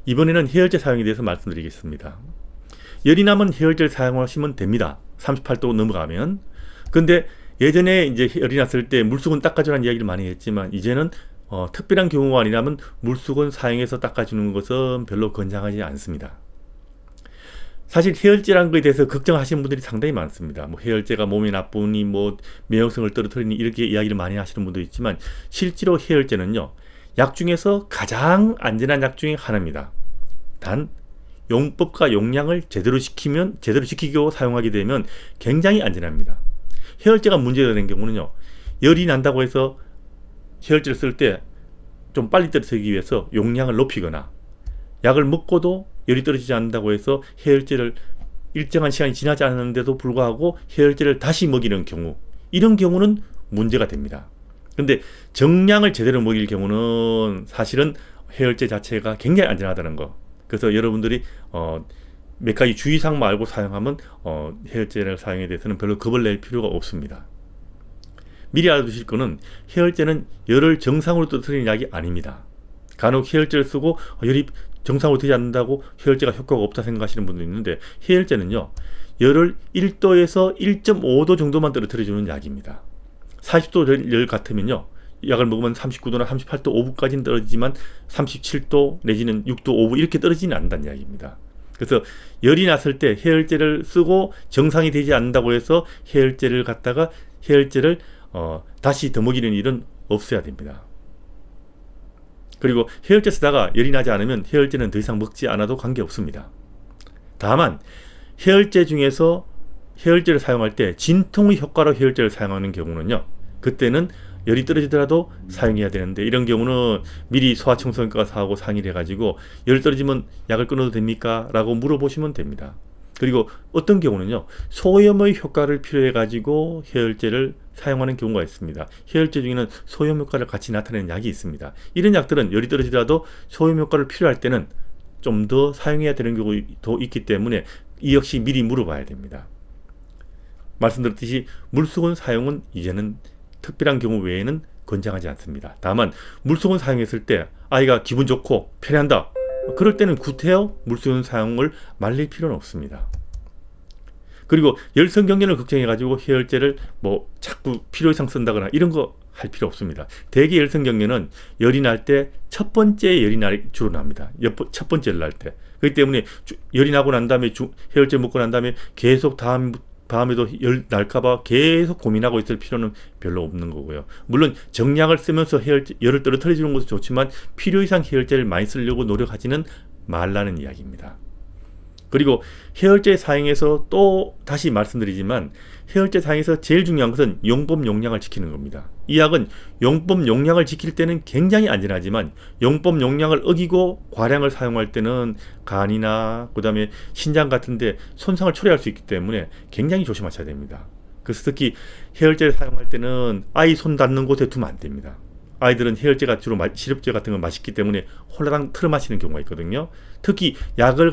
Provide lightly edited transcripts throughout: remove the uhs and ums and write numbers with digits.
이번에는 해열제 사용에 대해서 말씀드리겠습니다. 열이 나면 해열제를 사용하시면 됩니다. 38도 넘어가면. 근데 예전에 이제 열이 났을 때 물수건 닦아주라는 이야기를 많이 했지만 이제는 특별한 경우가 아니라면 물수건 사용해서 닦아주는 것은 별로 권장하지 않습니다. 사실 해열제라는 것에 대해서 걱정하시는 분들이 상당히 많습니다. 뭐 해열제가 몸에 나쁘니 뭐 면역성을 떨어뜨리니 이렇게 이야기를 많이 하시는 분도 있지만 실제로 해열제는요, 약 중에서 가장 안전한 약 중에 하나입니다. 단 용법과 용량을 제대로 지키고 사용하게 되면 굉장히 안전합니다. 해열제가 문제가 되는 경우는요, 열이 난다고 해서 해열제를 쓸 때 좀 빨리 떨어뜨리기 위해서 용량을 높이거나 약을 먹고도 열이 떨어지지 않는다고 해서 해열제를 일정한 시간이 지나지 않았는데도 불구하고 해열제를 다시 먹이는 경우, 이런 경우는 문제가 됩니다. 근데 정량을 제대로 먹일 경우는 사실은 해열제 자체가 굉장히 안전하다는 거. 그래서 여러분들이 몇 가지 주의사항만 알고 사용하면 해열제를 사용에 대해서는 별로 겁을 낼 필요가 없습니다. 미리 알아두실 거는 해열제는 열을 정상으로 떨어뜨리는 약이 아닙니다. 간혹 해열제를 쓰고 열이 정상으로 되지 않는다고 해열제가 효과가 없다 생각하시는 분도 있는데, 해열제는요, 열을 1도에서 1.5도 정도만 떨어뜨려주는 약입니다. 40도 열 같으면요, 약을 먹으면 39도나 38도 5분까지는 떨어지지만 37도 내지는 6도 5분 이렇게 떨어지지는 않는다는 이야기입니다. 그래서 열이 났을 때 해열제를 쓰고 정상이 되지 않는다고 해서 해열제를 다시 더 먹이는 일은 없어야 됩니다. 그리고 해열제 쓰다가 열이 나지 않으면 해열제는 더 이상 먹지 않아도 관계없습니다. 다만 해열제 중에서 해열제를 사용할 때 진통의 효과로 해열제를 사용하는 경우는요, 그때는 열이 떨어지더라도 사용해야 되는데, 이런 경우는 미리 소아청소년과가 사하고 상의를 해가지고 열 떨어지면 약을 끊어도 됩니까? 라고 물어보시면 됩니다. 그리고 어떤 경우는요, 소염의 효과를 필요해가지고 해열제를 사용하는 경우가 있습니다. 해열제 중에는 소염 효과를 같이 나타내는 약이 있습니다. 이런 약들은 열이 떨어지더라도 소염 효과를 필요할 때는 좀 더 사용해야 되는 경우도 있기 때문에 이 역시 미리 물어봐야 됩니다. 말씀드렸듯이 물수건 사용은 이제는 특별한 경우 외에는 권장하지 않습니다. 다만 물수건 사용했을 때 아이가 기분 좋고 편해한다, 그럴 때는 구태여 물수건 사용을 말릴 필요는 없습니다. 그리고 열성 경련을 걱정해가지고 해열제를 자꾸 필요 이상 쓴다거나 이런 거 할 필요 없습니다. 대개 열성 경련은 열이 날 때 첫 번째 열이 주로 납니다. 첫 번째 열 날 때. 그렇기 때문에 열이 나고 난 다음에 해열제 먹고 난 다음에 계속 다음에도 열 날까봐 계속 고민하고 있을 필요는 별로 없는 거고요. 물론 정량을 쓰면서 열을 떨어뜨려주는 것도 좋지만 필요 이상 해열제를 많이 쓰려고 노력하지는 말라는 이야기입니다. 그리고 해열제 사용에서 또 다시 말씀드리지만, 해열제 사용에서 제일 중요한 것은 용법 용량을 지키는 겁니다. 이 약은 용법 용량을 지킬 때는 굉장히 안전하지만 용법 용량을 어기고 과량을 사용할 때는 간이나 그 다음에 신장 같은데 손상을 초래할 수 있기 때문에 굉장히 조심하셔야 됩니다. 그래서 특히 해열제를 사용할 때는 아이 손 닿는 곳에 두면 안 됩니다. 아이들은 해열제가 주로 시럽제 같은 걸 마시기 때문에 홀라당 틀어 마시는 경우가 있거든요. 특히 약을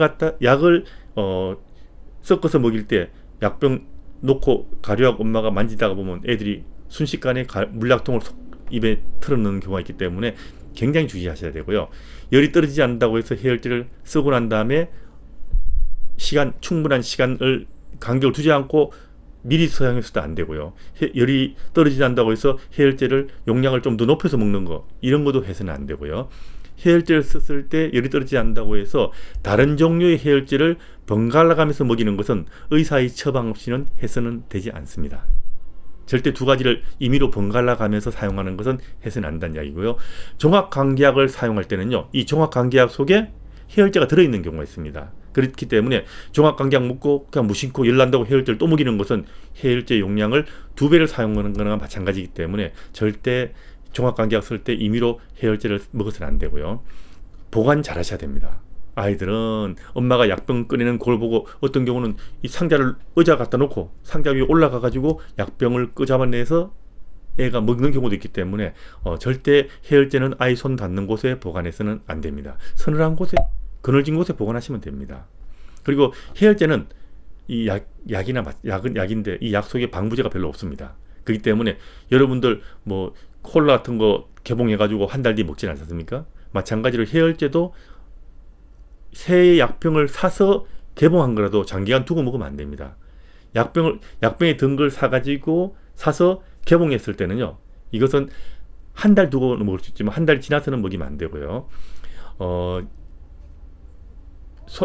섞어서 먹일 때 약병 놓고 가려하고 엄마가 만지다가 보면 애들이 순식간에 물약통을 입에 틀어 넣는 경우가 있기 때문에 굉장히 주의하셔야 되고요. 열이 떨어지지 않는다고 해서 해열제를 쓰고 난 다음에 충분한 시간을 간격을 두지 않고 미리 사용해서도 안 되고요. 열이 떨어지지 않는다고 해서 해열제를 용량을 좀 더 높여서 먹는 거, 이런 것도 해서는 안 되고요. 해열제를 썼을 때 열이 떨어지지 않는다고 해서 다른 종류의 해열제를 번갈아 가면서 먹이는 것은 의사의 처방 없이는 해서는 되지 않습니다. 절대 두 가지를 임의로 번갈아 가면서 사용하는 것은 해서는 안 된다는 이야기고요. 종합감기약을 사용할 때는요, 이 종합감기약 속에 해열제가 들어있는 경우가 있습니다. 그렇기 때문에 종합감기약 먹고 그냥 무심코 열 난다고 해열제를 또 먹이는 것은 해열제 용량을 2배를 사용하는 거나 마찬가지이기 때문에 절대 종합감기약 쓸 때 임의로 해열제를 먹어서는 안 되고요. 보관 잘 하셔야 됩니다. 아이들은 엄마가 약병 꺼내는 그걸 보고 어떤 경우는 이 상자를 의자 갖다 놓고 상자 위에 올라가 가지고 약병을 끄잡아내서 애가 먹는 경우도 있기 때문에 절대 해열제는 아이 손 닿는 곳에 보관해서는 안 됩니다. 서늘한 곳에, 그늘진 곳에 보관하시면 됩니다. 그리고 해열제는 이 약은 약인데 이 약 속에 방부제가 별로 없습니다. 그렇기 때문에 여러분들 콜라 같은 거 개봉해가지고 한 달 뒤에 먹지는 않습니까? 마찬가지로 해열제도 새 약병을 사서 개봉한 거라도 장기간 두고 먹으면 안 됩니다. 약병의 든 걸 사가지고 사서 개봉했을 때는요, 이것은 한 달 두고 먹을 수 있지만 한 달 지나서는 먹이면 안 되고요.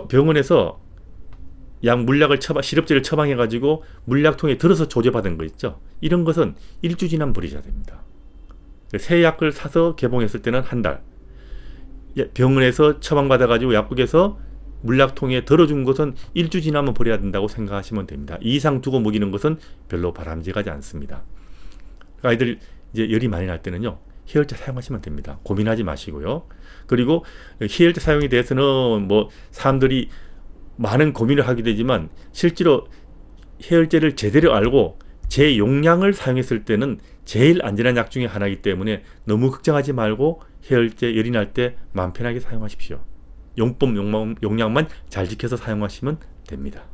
병원에서 물약을 시럽제를 처방해가지고 물약통에 들어서 조제받은 거 있죠. 이런 것은 일주 지나면 버리셔야 됩니다. 새 약을 사서 개봉했을 때는 한 달, 병원에서 처방받아가지고 약국에서 물약통에 들어준 것은 일주 지나면 버려야 된다고 생각하시면 됩니다. 이 이상 두고 먹이는 것은 별로 바람직하지 않습니다. 아이들 이제 열이 많이 날 때는요, 해열제 사용하시면 됩니다. 고민하지 마시고요. 그리고 해열제 사용에 대해서는 뭐 사람들이 많은 고민을 하게 되지만 실제로 해열제를 제대로 알고 제 용량을 사용했을 때는 제일 안전한 약 중에 하나이기 때문에 너무 걱정하지 말고 해열제 열이 날 때 마음 편하게 사용하십시오. 용법 용량만 잘 지켜서 사용하시면 됩니다.